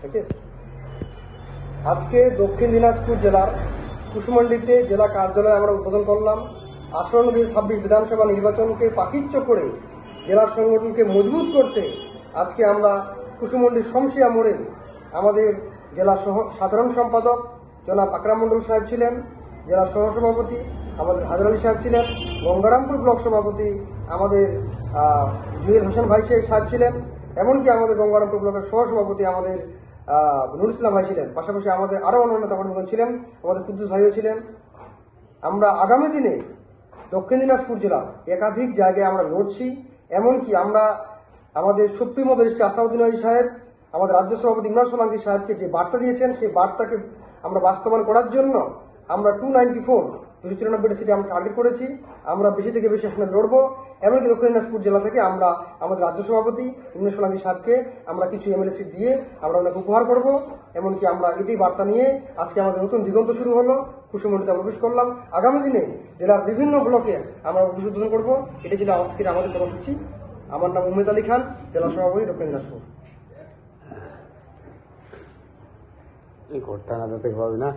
আছে। আজকে দক্ষিণ দিনাজপুর জেলার কুশমন্ডিতে জেলা কার্যালয়ে আমরা উদ্বোধন করলাম। আসন্ন 2026 বিধানসভা নির্বাচনকে পাকিচ্য করে জেলার সংগঠনকে মজবুত করতে আজকে আমরা কুশমন্ডির শমশিয়া মোড়ে আমাদের জেলা সাধারণ সম্পাদক জনাব আকরাম মন্ডল সাহেব ছিলেন, জেলা সহসভাপতি আমাদের হাজার আলী সাহেব ছিলেন, গঙ্গারামপুর ব্লক সভাপতি আমাদের জুয়েল হোসেন ভাই সাহেব ছিলেন, এমনকি আমাদের গঙ্গারামপুর ব্লকের সহসভাপতি আমাদের নুর ইসলাম ভাই ছিলেন। পাশাপাশি আমাদের আরও অন্যান্য কর্মীগণ ছিলেন, আমাদের কুদ্দুস ভাইও ছিলেন। আমরা আগামী দিনে দক্ষিণ দিনাজপুর জেলার একাধিক জায়গায় আমরা লড়ছি। এমনকি আমরা আমাদের সুপ্রিমো ব্যারিস্টার আসাউদ্দিন ওয়াহিদ সাহেব, আমাদের রাজ্য সভাপতি ইমরান সোলাঙ্কি সাহেবকে যে বার্তা দিয়েছেন, সেই বার্তাকে আমরা বাস্তবায়ন করার জন্য আমরা 294 সিটে আমরা টার্গেট করেছি। আমরা বেশি থেকে বেশি আসনে লড়বো। এমনকি দক্ষিণ দিনাজপুর জেলা থেকে আমরা আমাদের রাজ্য সভাপতি ইমরান সোলাঙ্কি সাহেবকে আমরা কিছু এমএলএ সিট দিয়ে আমরা ওনাকে উপহার করব। এমনকি আমরা এটাই বার্তা নিয়ে আজকে আমাদের নতুন দিগন্ত শুরু হলো, কুশমন্ডিতে প্রবেশ করলাম। আগামী দিনে জেলার বিভিন্ন ব্লকে আমরা অফিস উদ্বোধন করবো। এটা ছিল আজকের আমাদের কর্মসূচি। আমার নাম উমেদ আলী খান, জেলা সভাপতি দক্ষিণ দিনাজপুর। এই ঘরটা না যেতে পারবি না।